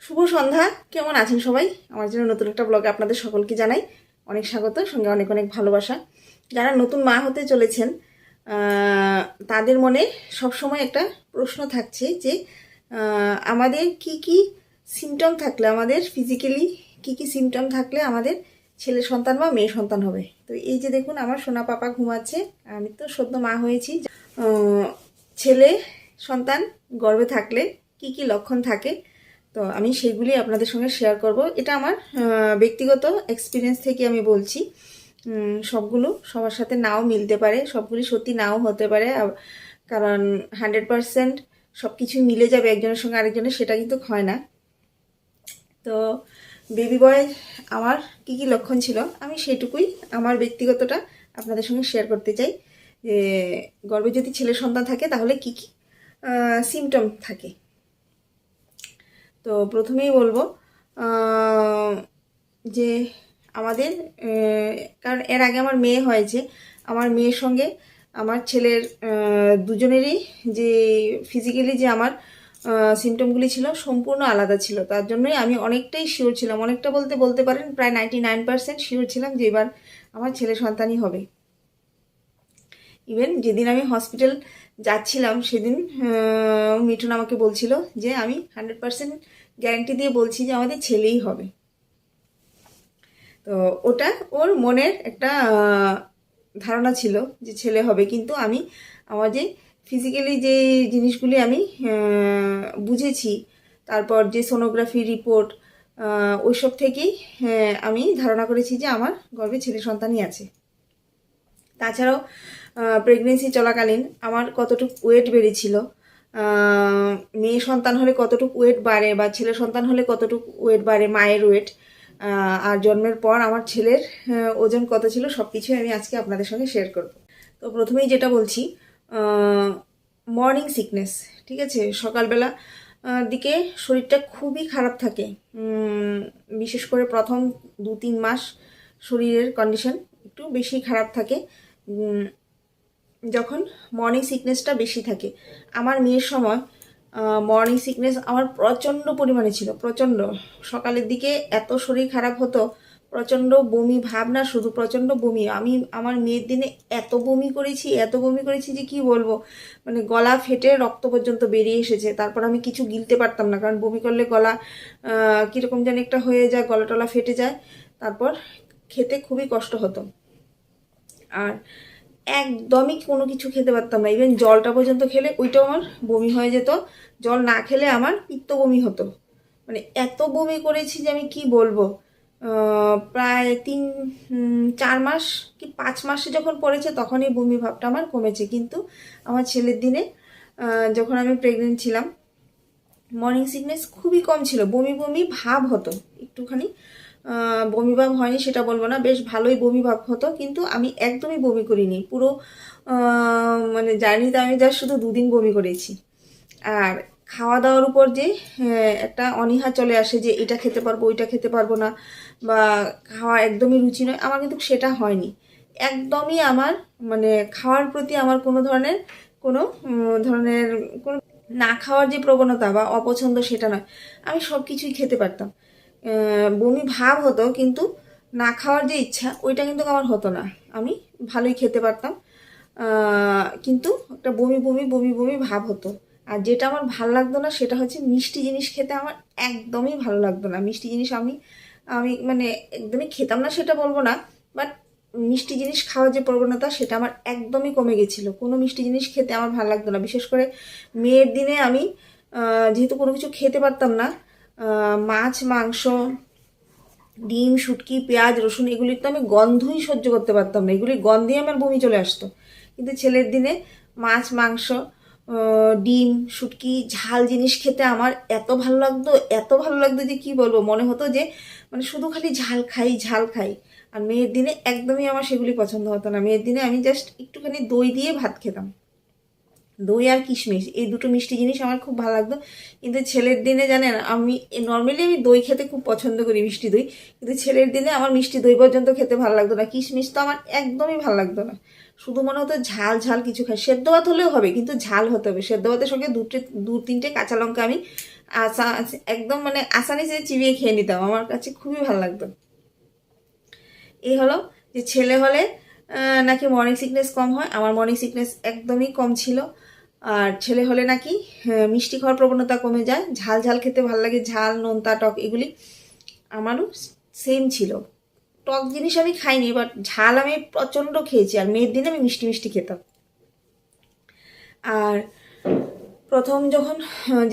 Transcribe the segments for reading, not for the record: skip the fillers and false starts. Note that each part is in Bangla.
শুভ সন্ধ্যা। কেমন আছেন সবাই? আমার জন্য নতুন একটা ব্লগে আপনাদের সকলকে জানাই অনেক স্বাগত, সঙ্গে অনেক অনেক ভালোবাসা। যারা নতুন মা হতে চলেছেন তাদের মনে সবসময় একটা প্রশ্ন থাকছে যে আমাদের কি কি সিমটম থাকলে, আমাদের ফিজিক্যালি কি কি সিমটম থাকলে আমাদের ছেলে সন্তান বা মেয়ে সন্তান হবে। তো এই যে দেখুন, আমার সোনা পাপা ঘুমাচ্ছে। আমি তো সদ্য মা হয়েছি। ছেলে সন্তান গর্ভে থাকলে কি কি লক্ষণ থাকে, তো আমি সেগুলি আপনাদের সঙ্গে শেয়ার করব। এটা আমার ব্যক্তিগত এক্সপিরিয়েন্স থেকে আমি বলছি। সবগুলো সবার সাথে নাও মিলতে পারে, সবগুলি সত্যি নাও হতে পারে, কারণ 100% সব কিছু মিলে যাবে একজনের সঙ্গে আরেকজনের, সেটা কিন্তু হয় না। তো বেবি বয় আমার কি কি লক্ষণ ছিল, আমি সেটুকুই আমার ব্যক্তিগতটা আপনাদের সঙ্গে শেয়ার করতে চাই। যে গর্ভে যদি ছেলে সন্তান থাকে তাহলে কি কি সিমটম থাকে। তো প্রথমেই বলবো যে আমাদের, কারণ এর আগে আমার মেয়ে হয়েছে, আমার মেয়ের সঙ্গে আমার ছেলের দুজনেরই যে ফিজিক্যালি যে আমার সিমটমগুলি ছিল সম্পূর্ণ আলাদা ছিল। তার জন্যই আমি অনেকটাই শিওর ছিলাম, অনেকটা বলতে বলতে পারেন প্রায় 99% শিওর ছিলাম যে এবার আমার ছেলে সন্তানই হবে। ইভেন যেদিন আমি হসপিটাল যাচ্ছিলাম সেদিন মিঠুন আমাকে বলছিল যে আমি 100% গ্যারান্টি দিয়ে বলছি যে আমাদের ছেলেই হবে। তো ওটা ওর মনের একটা ধারণা ছিল যে ছেলে হবে, কিন্তু আমি আমার যে ফিজিক্যালি যে জিনিসগুলি আমি বুঝেছি, তারপর যে সোনোগ্রাফি রিপোর্ট, ওইসব থেকেই আমি ধারণা করেছি যে আমার গর্ভে ছেলে সন্তানই আছে। তাছাড়াও প্রেগনেন্সি চলাকালীন আমার কতটুকু ওয়েট বেড়েছিল, মেয়ে সন্তান হলে কতটুকু ওয়েট বাড়ে বা ছেলে সন্তান হলে কতটুকু ওয়েট বাড়ে, মায়ের ওয়েট, আর জন্মের পর আমার ছেলের ওজন কত ছিল, সব কিছুই আমি আজকে আপনাদের সঙ্গে শেয়ার করব। তো প্রথমেই যেটা বলছি, মর্নিং সিকনেস। ঠিক আছে, সকালবেলা দিকে শরীরটা খুবই খারাপ থাকে, বিশেষ করে প্রথম 2-3 মাস শরীরের কন্ডিশন একটু বেশি খারাপ থাকে যখন মর্নিং সিকনেসটা বেশি থাকে। আমার মেয়ের সময় মর্নিং সিকনেস আমার প্রচণ্ড পরিমাণে ছিল, প্রচণ্ড। সকালের দিকে এত শরীর খারাপ হতো, প্রচণ্ড বমি ভাব, না শুধু প্রচণ্ড বমি। আমি আমার মেয়ের দিনে এত বমি করেছি, এত বমি করেছি যে কি বলবো, মানে গলা ফেটে রক্ত পর্যন্ত বেরিয়ে এসেছে। তারপর আমি কিছু গিলতে পারতাম না, কারণ বমি করলে গলা কীরকম যেন একটা হয়ে যায়, গলা টলা ফেটে যায়। তারপর খেতে খুবই কষ্ট হতো, আর একদমই কোনো কিছু খেতে পারতাম না। ইভেন জলটা পর্যন্ত খেলে ওইটাও আমার বমি হয়ে যেত, জল না খেলে আমার পিত্ত বমি হতো। মানে এত বমি করেছি যে আমি কি বলবো। প্রায় 3-4 মাস কি 5 মাসে যখন পড়েছে তখনই বমি ভাবটা আমার কমেছে। কিন্তু আমার ছেলের দিনে যখন আমি প্রেগনেন্ট ছিলাম, মর্নিং সিকনেস খুবই কম ছিল, বমি বমি ভাব হতো একটুখানি। বমি ভাব হয়নি সেটা বলবো না, বেশ ভালোই বমি ভাব হতো, কিন্তু আমি একদমই বমি করিনি পুরো মানে জার্নিতে। আমি যা শুধু 2 দিন বমি করেছি। আর খাওয়া দাওয়ার উপর যে একটা অনীহা চলে আসে যে এটা খেতে পারবো ওইটা খেতে পারবো না, বা খাওয়া একদমই রুচি নয়, আমার কিন্তু সেটা হয়নি একদমই। আমার মানে খাওয়ার প্রতি আমার কোনো ধরনের কোনো না খাওয়ার যে প্রবণতা বা অপছন্দ সেটা নয়, আমি সব কিছুই খেতে পারতাম। বমি ভাব হতো কিন্তু না খাওয়ার যে ইচ্ছা ওইটা কিন্তু আমার হতো না, আমি ভালোই খেতে পারতাম। কিন্তু একটা বমি বমি বমি বমি ভাব হতো। আর যেটা আমার ভালো লাগতো না সেটা হচ্ছে মিষ্টি জিনিস খেতে আমার একদমই ভালো লাগতো না। মিষ্টি জিনিস আমি আমি মানে একদমই খেতাম না সেটা বলবো না, বাট মিষ্টি জিনিস খাওয়ার যে প্রবণতা সেটা আমার একদমই কমে গেছিলো। কোনো মিষ্টি জিনিস খেতে আমার ভালো লাগতো না। বিশেষ করে মেয়ের দিনে আমি যেহেতু কোনো কিছু খেতে পারতাম না, মাছ মাংস ডিম শুটকি পেঁয়াজ রসুন এগুলির তো আমি গন্ধই সহ্য করতে পারতাম না, এগুলির গন্ধেই আমার বমি চলে আসতো। কিন্তু ছেলের দিনে মাছ মাংস ডিম শুটকি ঝাল জিনিস খেতে আমার এত ভালো লাগতো, এত ভালো লাগতো যে কি বলবো, মনে হতো যে মানে শুধু খালি ঝাল খাই ঝাল খাই। আর মেয়ের দিনে একদমই আমার সেগুলি পছন্দ হতো না। মেয়ের দিনে আমি জাস্ট একটুখানি দই দিয়ে ভাত খেতাম, দই আর কিশমিশ, এই দুটো মিষ্টি জিনিস আমার খুব ভালো লাগতো। কিন্তু ছেলের দিনে জানেন, আমি নর্মালি আমি দই খেতে খুব পছন্দ করি, মিষ্টি দই, কিন্তু ছেলের দিনে আমার মিষ্টি দই পর্যন্ত খেতে ভালো লাগতো না, কিশমিশ তো আমার একদমই ভালো লাগতো না। শুধু মনে হতো ঝাল ঝাল কিছু খাই, সেদ্ধ ভাত হলেও হবে কিন্তু ঝাল হতে হবে। সেদ্ধ ভাতের সঙ্গে 2-3টে কাঁচা লঙ্কা আমি একদম মানে আসানি সে চিবিয়ে খেয়ে নিতাম, আমার কাছে খুবই ভালো লাগতো। এই হলো যে ছেলে হলে নাকি মর্নিং সিকনেস কম হয়, আমার মর্নিং সিকনেস একদমই কম ছিল। আর ছেলে হলে নাকি মিষ্টি খাওয়ার প্রবণতা কমে যায়, ঝাল ঝাল খেতে ভালো লাগে, ঝাল নোনতা টক এগুলি আমারও সেম ছিল। টক জিনিস আমি খাইনি, বাট ঝাল আমি প্রচণ্ড খেয়েছি, আর মেয়ের দিনে আমি মিষ্টি মিষ্টি খেতাম। আর প্রথম যখন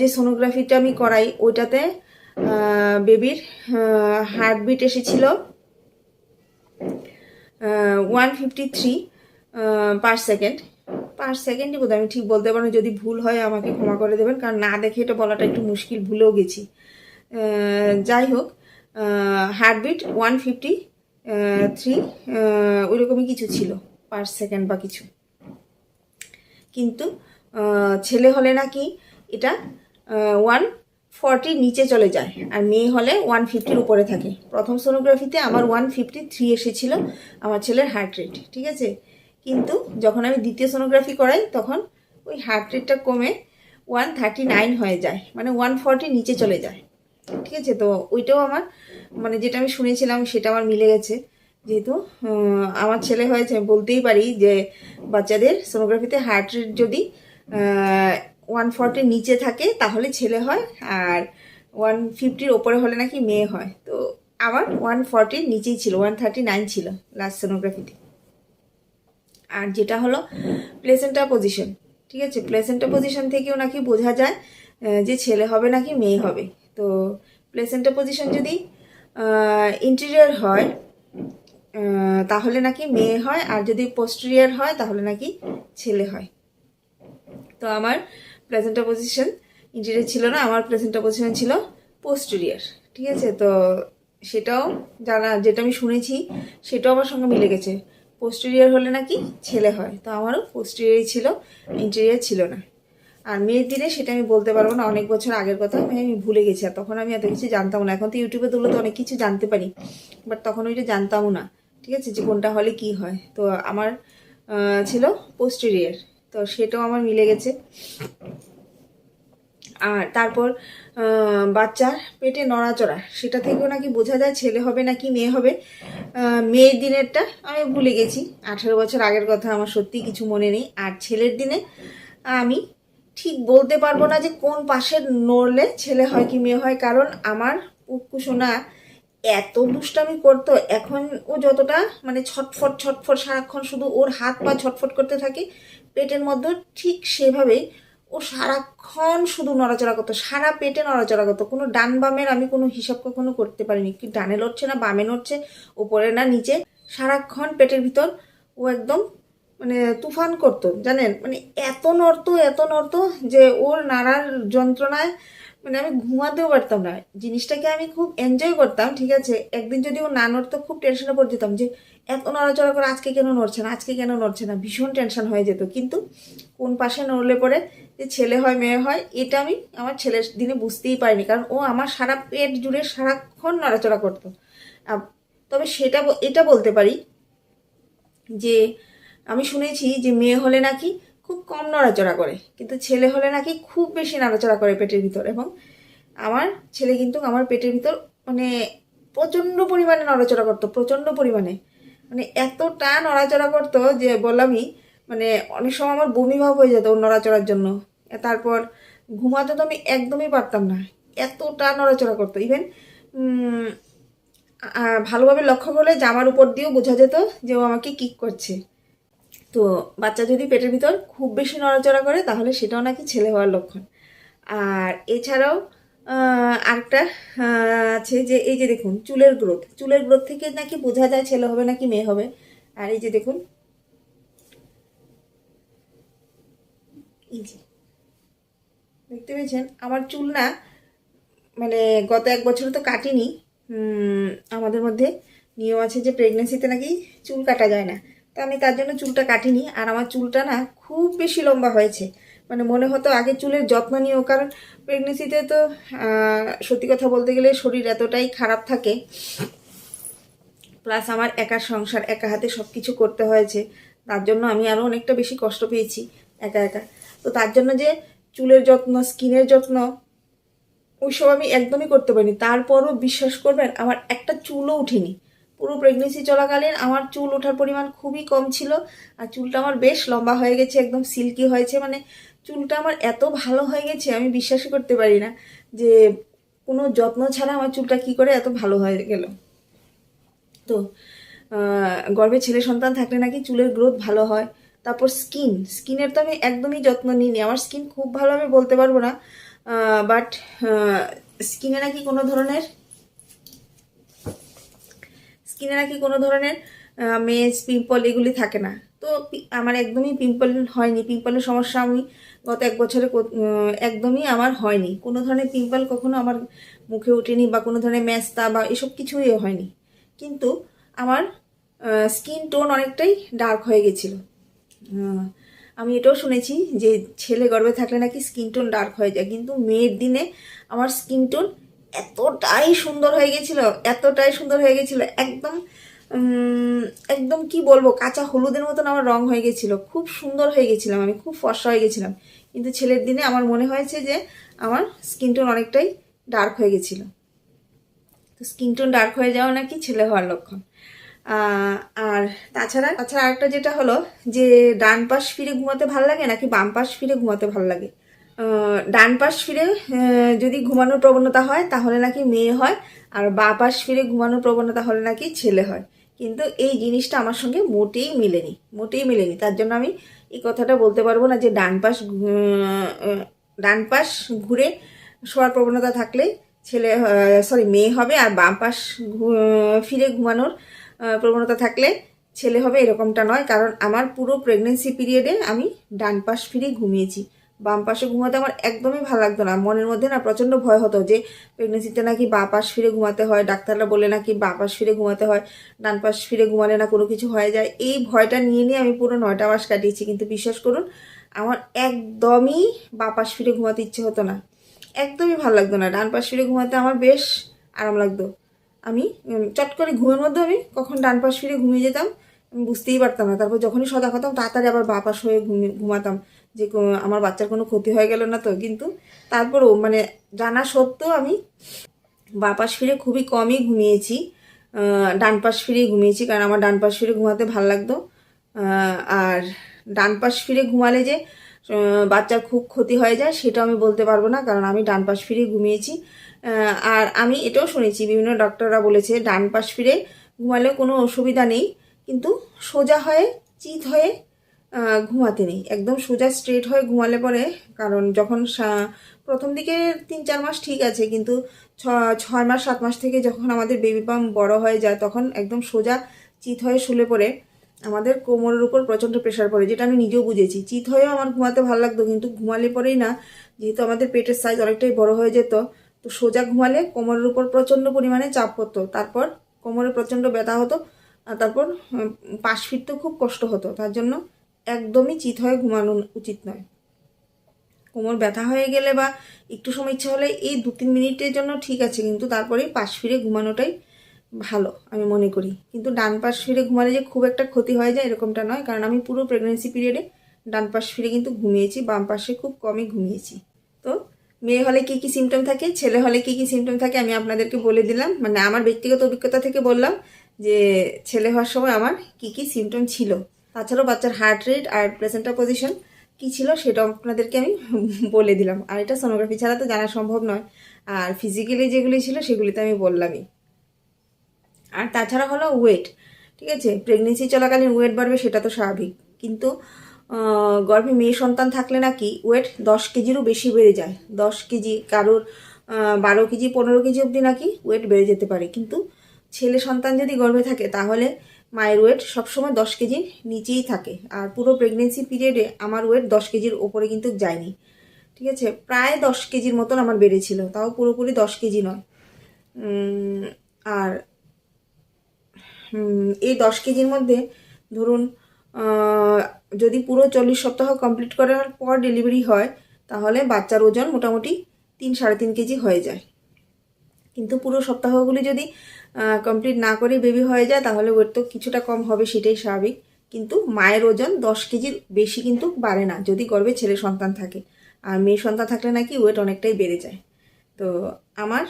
যে সোনোগ্রাফিটা আমি করাই ওইটাতে বেবির হার্টবিট এসেছিল 153 পার সেকেন্ডই বোধহয়, আমি ঠিক বলতে পারবো, যদি ভুল হয় আমাকে ক্ষমা করে দেবেন, কারণ না দেখে এটা বলাটা একটু মুশকিল, ভুলেও গেছি। যাই হোক, হার্টবিট 153 ওইরকমই কিছু ছিল পার সেকেন্ড বা কিছু। কিন্তু ছেলে হলে নাকি এটা 140 নিচে চলে যায়, আর মেয়ে হলে 150 উপরে থাকে। প্রথম সোনোগ্রাফিতে আমার 153 এসেছিল আমার ছেলের হার্ট রেট, ঠিক আছে। কিন্তু যখন আমি দ্বিতীয় সোনোগ্রাফি করাই তখন ওই হার্ট রেটটা কমে 139 হয়ে যায়, মানে 140 নিচে চলে যায়, ঠিক আছে। তো ওইটাও আমার মানে যেটা আমি শুনেছিলাম সেটা আমার মিলে গেছে। যেহেতু আমার ছেলে হয়েছে, বলতেই পারি যে বাচ্চাদের সোনোগ্রাফিতে হার্ট রেট যদি 140 নিচে থাকে তাহলে ছেলে হয়, আর 150 ওপরে হলে নাকি মেয়ে হয়। তো আমার 140 নিচেই ছিল, 139 ছিল লাস্ট সোনোগ্রাফিতে। আর যেটা হলো প্লেসেন্টা পজিশন, ঠিক আছে, প্লেসেন্টা পজিশন থেকেও নাকি বোঝা যায় যে ছেলে হবে নাকি মেয়ে হবে। তো প্লেসেন্টা পজিশন যদি ইন্টেরিয়র হয় তাহলে নাকি মেয়ে হয়, আর যদি পোস্টেরিয়র হয় তাহলে নাকি ছেলে হয়। তো আমার প্লেসেন্টা পজিশন ইন্টেরিয়র ছিল না, আমার প্লেসেন্টা পজিশন ছিল পোস্টেরিয়র, ঠিক আছে। তো সেটাও যেটা আমি শুনেছি সেটাও আমার সঙ্গে মিলে গেছে, পোস্টেরিয়র হলে নাকি ছেলে হয়। তো আমারও পোস্টেরিয়রই ছিল, ইন্টেরিয়র ছিল না। আর মেয়ের দিনে সেটা আমি বলতে পারবো না, অনেক বছর আগের কথা, আমি ভুলে গেছি। আর তখন আমি এত কিছু জানতাম না, এখন তো ইউটিউবে তুলে তো অনেক কিছু জানতে পারি, বাট তখন ওইটা জানতামও না, ঠিক আছে, যে কোনটা হলে কি হয়। তো আমার ছিল পোস্টেরিয়র, তো সেটাও আমার মিলে গেছে। আর তারপর বাচ্চার পেটে নড়াচড়া, সেটা থেকেও নাকি বোঝা যায় ছেলে হবে নাকি মেয়ে হবে। মেয়ের দিনেরটা আমি ভুলে গেছি, 18 বছর আগের কথা, আমার সত্যি কিছু মনে নেই। আর ছেলের দিনে আমি ঠিক বলতে পারবো না যে কোন পাশে নড়লে ছেলে হয় কি মেয়ে হয়, কারণ আমার কুকুসোনা এত দুষ্টামি করতো। এখন ও যতটা মানে ছটফট ছটফট সারাক্ষণ শুধু ওর হাত পা ছটফট করতে থাকে, পেটের মধ্যে ঠিক সেভাবেই ও সারাক্ষণ শুধু নড়াচড়া করতো, সারা পেটে নড়াচড়া করতো। কোনো ডান বামের আমি কোনো হিসাব কখনো করতে পারিনি, কি ডানে নড়ছে না বামে নড়ছে, ওপরে না নিচে, সারাক্ষণ পেটের ভিতর ও একদম মানে তুফান করতো, জানেন, মানে এত নড়তো যে ওর নাড়ার যন্ত্রণায় মানে আমি ঘুমাতেও পারতাম না। জিনিসটাকে আমি খুব এনজয় করতাম, ঠিক আছে। একদিন যদি ও না নড়তো খুব টেনশনে পড়ে যেতাম যে এত নড়াচড়া করে আজকে কেন নড়ছে না, আজকে কেন নড়ছে না, ভীষণ টেনশন হয়ে যেত। কিন্তু কোন পাশে নড়লে পরে যে ছেলে হয় মেয়ে হয় এটা আমি আমার ছেলের দিনে বুঝতেই পারিনি, কারণ ও আমার সারা পেট জুড়ে সারাক্ষণ নড়াচড়া করতো। তবে এটা বলতে পারি যে আমি শুনেছি যে মেয়ে হলে নাকি খুব কম নড়াচড়া করে, কিন্তু ছেলে হলে নাকি খুব বেশি নড়াচড়া করে পেটের ভিতর। এবং আমার ছেলে কিন্তু আমার পেটের ভিতর মানে প্রচণ্ড পরিমাণে নড়াচড়া করতো, প্রচণ্ড পরিমাণে, মানে এতটা নড়াচড়া করতো যে বললামই, মানে অনেক সময় আমার বমি ভাব হয়ে যেত ওর নড়াচড়ার জন্য। তারপর ঘুমাতে তো আমি একদমই পারতাম না, এতটা নড়াচড়া করতো। ইভেন ভালোভাবে লক্ষ্য করলে জামার উপর দিয়েও বোঝা যেত যে ও আমাকে কিক করছে। তো বাচ্চা যদি পেটের ভিতর খুব বেশি নড়াচড়া করে তাহলে সেটাও নাকি ছেলে হওয়ার লক্ষণ। আর এছাড়াও আরেকটা আছে যে এই যে দেখুন চুলের গ্রোথ থেকে নাকি বোঝা যায় ছেলে হবে নাকি মেয়ে হবে। আর এই যে দেখুন, এই যে দেখতে পেয়েছেন আমার চুল না, মানে গত 1 বছর তো কাটিনি। আমাদের মধ্যে নিয়ম আছে যে প্রেগনেন্সিতে নাকি চুল কাটা যায় না, তো আমি তার জন্য চুলটা কাটিনি। আর আমার চুলটা না খুব বেশি লম্বা হয়েছে, মানে মনে হতো আগে চুলের যত্ন নিও, কারণ প্রেগনেন্সিতে তো সত্যি কথা বলতে গেলে শরীর এতটাই খারাপ থাকে, প্লাস আমার একা সংসার, একা হাতে সব কিছু করতে হয়েছে, তার জন্য আমি আরও অনেকটা বেশি কষ্ট পেয়েছি একা একা। তো তার জন্য যে চুলের যত্ন, স্কিনের যত্ন ওইসব আমি একদমই করতে পারিনি। তারপরও বিশ্বাস করবেন আমার একটা চুলও উঠেনি। পুরো প্রেগনেন্সি চলাকালীন আমার চুল ওঠার পরিমাণ খুবই কম ছিল। আর চুলটা আমার বেশ লম্বা হয়ে গেছে, একদম সিল্কি হয়েছে, মানে চুলটা আমার এত ভালো হয়ে গেছে আমি বিশ্বাসই করতে পারি না যে কোনো যত্ন ছাড়া আমার চুলটা কি করে এত ভালো হয়ে গেল। তো গর্ভে ছেলে সন্তান থাকলে নাকি চুলের গ্রোথ ভালো হয়। তারপর স্কিনের তো আমি একদমই যত্ন নিইনি, আমার স্কিন খুব ভালো আমি বলতে পারবো না, বাট স্কিনে নাকি কোনো ধরনের মেজ পিম্পল এগুলি থাকে না। তো আমার একদমই পিম্পল হয়নি, পিম্পলের সমস্যা আমি গত 1 বছরে একদমই আমার হয়নি। কোনো ধরনের পিম্পল কখনো আমার মুখে ওঠেনি বা কোনো ধরনের মেস্তা বা এসব কিছুই হয়নি। কিন্তু আমার স্কিন টোন অনেকটাই ডার্ক হয়ে গেছিল। আমি এটাও শুনেছি যে ছেলে গর্ভে থাকলে নাকি স্কিন টোন ডার্ক হয়ে যায়, কিন্তু মেয়ের দিনে আমার স্কিন টোন এতটাই সুন্দর হয়ে গেছিল, একদম একদম কি বলবো, কাঁচা হলুদের মতন আমার রং হয়ে গেছিল, খুব সুন্দর হয়ে গেছিলাম, আমি খুব ফর্সা হয়ে গেছিলাম। কিন্তু ছেলের দিনে আমার মনে হয়েছে যে আমার স্কিন টোন অনেকটাই ডার্ক হয়ে গেছিল। তো স্কিন টোন ডার্ক হয়ে যাওয়া নাকি ছেলে হওয়ার লক্ষণ। আর তাছাড়া আরেকটা যেটা হলো যে ডান পাশ ফিরে ঘুমাতে ভালো লাগে নাকি বাম পাশ ফিরে ঘুমাতে ভালো লাগে। ডান পাশ ফিরে যদি ঘুমানোর প্রবণতা হয় তাহলে নাকি মেয়ে হয়, আর বাঁ পাশ ফিরে ঘুমানোর প্রবণতা হলে নাকি ছেলে হয়। কিন্তু এই জিনিসটা আমার সঙ্গে মোটেই মেলেনি। তার জন্য আমি এই কথাটা বলতে পারবো না যে ডান পাশ ঘুরে শোয়ার প্রবণতা থাকলে মেয়ে হবে, আর বাম পাশ ফিরে ঘুমানোর প্রবণতা থাকলে ছেলে হবে, এরকমটা নয়। কারণ আমার পুরো প্রেগনেন্সি পিরিয়ডে আমি ডান পাশ ফিরে ঘুমিয়েছি। বাম পাশে ঘুমাতে আমার একদমই ভালো লাগতো না, মনের মধ্যে না প্রচণ্ড ভয় হতো যে প্রেগনেন্সিতে নাকি বাঁ পাশ ফিরে ঘুমাতে হয়, ডাক্তাররা বলে নাকি বাঁ পাশ ফিরে ঘুমাতে হয়, ডান পাশ ফিরে ঘুমালে না কোনো কিছু হয়ে যায়। এই ভয়টা নিয়ে আমি পুরো 9টা মাস কাটিয়েছি, কিন্তু বিশ্বাস করুন আমার একদমই বাঁ পাশ ফিরে ঘুমাতে ইচ্ছে হতো না, একদমই ভালো লাগতো না। ডান পাশ ফিরে ঘুমাতে আমার বেশ আরাম লাগতো। আমি চট করে ঘুমের মধ্যে আমি কখন ডান পাশ ফিরে ঘুমিয়ে যেতাম আমি বুঝতেই পারতাম না। তারপর যখনই সজাগ হতাম তাড়াতাড়ি আবার বাঁ পাশ হয়ে ঘুমাতাম যে আমার বাচ্চার কোনো ক্ষতি হয়ে গেল না তো। কিন্তু তারপরও মানে জানা সত্ত্বেও আমি বাঁ পাশ ফিরে খুবই কমই ঘুমিয়েছি, ডান পাশ ফিরেই ঘুমিয়েছি, কারণ আমার ডান পাশ ফিরে ঘুমাতে ভালো লাগতো। আর ডান পাশ ফিরে ঘুমালে যে বাচ্চার খুব ক্ষতি হয়ে যায় সেটা আমি বলতে পারবো না, কারণ আমি ডান পাশ ফিরে ঘুমিয়েছি। আর আমি এটাও শুনেছি বিভিন্ন ডক্টররা বলেছে ডান পাশ ফিরে ঘুমালেও কোনো অসুবিধা নেই, কিন্তু সোজা হয়ে চিত হয়ে ঘুমাতে নেই, একদম সোজা স্ট্রেট হয়ে ঘুমালে পরে, কারণ যখন প্রথম দিকে 3-4 মাস ঠিক আছে, কিন্তু 6 মাস 7 মাস থেকে যখন আমাদের বেবি পাম্প বড় হয়ে যায় তখন একদম সোজা চিত হয়ে শুলে পড়ে আমাদের কোমরের উপর প্রচণ্ড প্রেশার পড়ে, যেটা আমি নিজেও বুঝেছি। চিত হয়েও আমার ঘুমাতে ভালো লাগতো, কিন্তু ঘুমালে পরেই না, যেহেতু আমাদের পেটের সাইজ অনেকটাই বড় হয়ে যেত, তো সোজা ঘুমালে কোমরের উপর প্রচণ্ড পরিমাণে চাপ পড়তো, তারপর কোমরে প্রচণ্ড ব্যথা হতো, আর তারপর পাশ ফিরতেও খুব কষ্ট হতো। তার জন্য একদমই চিত হয়ে ঘুমানো উচিত নয়। কোমর ব্যথা হয়ে গেলে বা একটু সময় ইচ্ছা হলে এই 2-3 মিনিটের জন্য ঠিক আছে, কিন্তু তারপরে পাশ ফিরে ঘুমানোটাই ভালো আমি মনে করি। কিন্তু ডান পাশ ফিরে ঘুমালে যে খুব একটা ক্ষতি হয়ে যায় এরকমটা নয়, কারণ আমি পুরো প্রেগনেন্সি পিরিয়ডে ডান পাশ ফিরে কিন্তু ঘুমিয়েছি, বাম পাশে খুব কমই ঘুমিয়েছি। তো মেয়ে হলে কী কী সিমটম থাকে, ছেলে হলে কী কী সিমটম থাকে আমি আপনাদেরকে বলে দিলাম, মানে আমার ব্যক্তিগত অভিজ্ঞতা থেকে বললাম যে ছেলে হওয়ার সময় আমার কী কী সিমটম ছিল। তাছাড়াও বাচ্চার হার্ট রেট আর প্লেসেন্টা পজিশন কী ছিল সেটাও আপনাদেরকে আমি বলে দিলাম। আর এটা সোনোগ্রাফি ছাড়া তো জানা সম্ভব নয়, আর ফিজিক্যালি যেগুলি ছিল সেগুলি তো আমি বললামই। আর তাছাড়া হলো ওয়েট, ঠিক আছে, প্রেগনেন্সি চলাকালীন ওয়েট বাড়বে সেটা তো স্বাভাবিক, কিন্তু গর্ভে মেয়ে সন্তান থাকলে নাকি ওয়েট 10 কেজিরও বেশি বেড়ে যায়। 10 কেজি, কারোর 12 কেজি 15 কেজি অবধি নাকি ওয়েট বেড়ে যেতে পারে। কিন্তু ছেলে সন্তান যদি গর্ভে থাকে তাহলে মায়ের ওয়েট সবসময় 10 কেজির নিচেই থাকে। আর পুরো প্রেগনেন্সি পিরিয়ডে আমার ওয়েট 10 কেজির ওপরে কিন্তু যায়নি, ঠিক আছে, প্রায় 10 কেজির মতন আমার বেড়েছিল, তাও পুরোপুরি 10 কেজি নয়। আর এই 10 কেজির মধ্যে ধরুন যদি পুরো 40 সপ্তাহ কমপ্লিট করার পর ডেলিভারি হয় তাহলে বাচ্চার ওজন মোটামুটি 3-3.5 কেজি হয়ে যায়। কিন্তু পুরো সপ্তাহগুলি যদি কমপ্লিট না করে বেবি হয়ে যায় তাহলে ওয়েট তো কিছুটা কম হবে, সেটাই স্বাভাবিক। কিন্তু মায়ের ওজন 10 কেজির বেশি কিন্তু বাড়ে না যদি গর্ভে ছেলে সন্তান থাকে, আর মেয়ে সন্তান থাকলে নাকি ওয়েট অনেকটাই বেড়ে যায়। তো আমার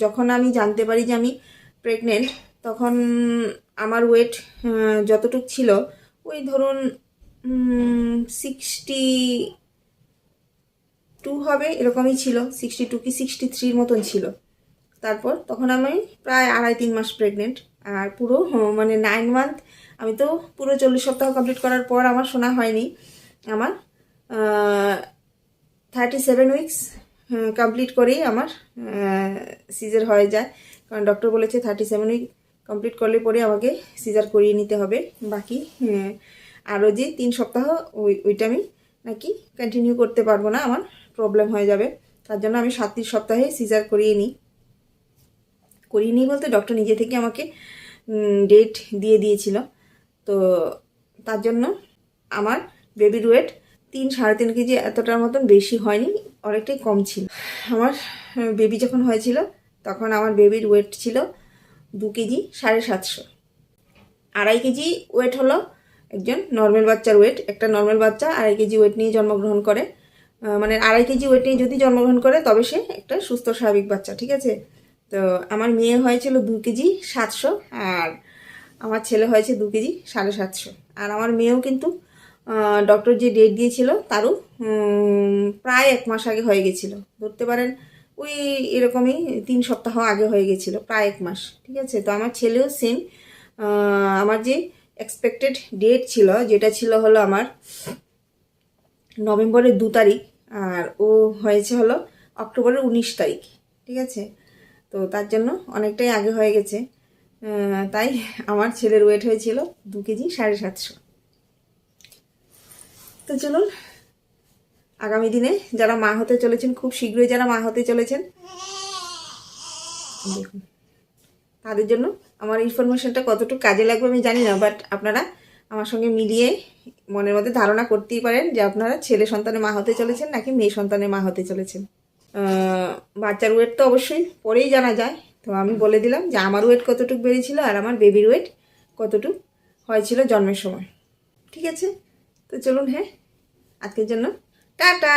যখন আমি জানতে পারি যে আমি প্রেগনেন্ট, তখন আমার ওয়েট যতটুক ছিল ওই ধরুন 62 হবে, এরকমই ছিল, 62 কি 63 মতন ছিল। তারপর তখন আমি প্রায় 2.5-3 মাস প্রেগনেন্ট, আর পুরো মানে 9 মান্থ, আমি তো পুরো 40 সপ্তাহ কমপ্লিট করার পর আমার শোনা হয়নি, আমার 37 উইকস কমপ্লিট করেই আমার সিজার হয়ে যায়। কারণ ডক্টর বলেছে 37 উইক কমপ্লিট করলে পরে আমাকে সিজার করিয়ে নিতে হবে। বাকি আরও যে 3 সপ্তাহ ওইটা আমি নাকি কন্টিনিউ করতে পারবো না, আমার প্রবলেম হয়ে যাবে। তার জন্য আমি 37 সপ্তাহে সিজার করিয়ে নিই বলতে ডক্টর নিজে থেকে আমাকে ডেট দিয়ে দিয়েছিল। তো তার জন্য আমার বেবির ওয়েট 3-3.5 কেজি এতটার মতন বেশি হয়নি, অনেকটাই কম ছিল। আমার বেবি যখন হয়েছিল তখন আমার বেবির ওয়েট ছিল 2 কেজি 750। 2.5 কেজি ওয়েট হলো একজন নর্মাল বাচ্চার ওয়েট। একটা নর্মাল বাচ্চা 2.5 কেজি ওয়েট নিয়ে জন্মগ্রহণ করে, মানে 2.5 কেজি ওয়েট নিয়ে যদি জন্মগ্রহণ করে তবে সে একটা সুস্থ স্বাভাবিক বাচ্চা, ঠিক আছে। তো আমার মেয়ে হয়েছিল 2 কেজি 700, আর আমার ছেলে হয়েছে 2 কেজি 750। আর আমার মেয়েও কিন্তু ডক্টর যে ডেট দিয়েছিল তারও প্রায় 1 মাস আগে হয়ে গেছিল, ধরতে পারেন ওই এরকমই 3 সপ্তাহ আগে হয়ে গেছিল, প্রায় 1 মাস, ঠিক আছে। তো আমার ছেলেও সেম, আমার যে এক্সপেক্টেড ডেট ছিল, যেটা ছিল হলো আমার নভেম্বরের 2 তারিখ, আর ও হয়েছে হলো অক্টোবরের 19 তারিখ, ঠিক আছে। তো তার জন্য অনেকটাই আগে হয়ে গেছে, তাই আমার ছেলের ওয়েট হয়েছিল 2 কেজি 750। তো চলুন, আগামী দিনে যারা মা হতে চলেছেন, খুব শীঘ্রই যারা মা হতে চলেছেন, দেখুন তাদের জন্য আমার ইনফরমেশনটা কতটুকু কাজে লাগবে আমি জানি না, বাট আপনারা আমার সঙ্গে মিলিয়ে মনের মধ্যে ধারণা করতেই পারেন যে আপনারা ছেলে সন্তানে মা হতে চলেছেন নাকি মেয়ে সন্তানে মা হতে চলেছেন। বাচ্চার ওয়েট তো অবশ্যই পরেই জানা যায়, তো আমি বলে দিলাম যে আমার ওয়েট কতটুকু বেড়েছিল আর আমার বেবির ওয়েট কতটুকু হয়েছিল জন্মের সময়, ঠিক আছে। তো চলুন, হ্যাঁ, আজকের জন্য টাটা।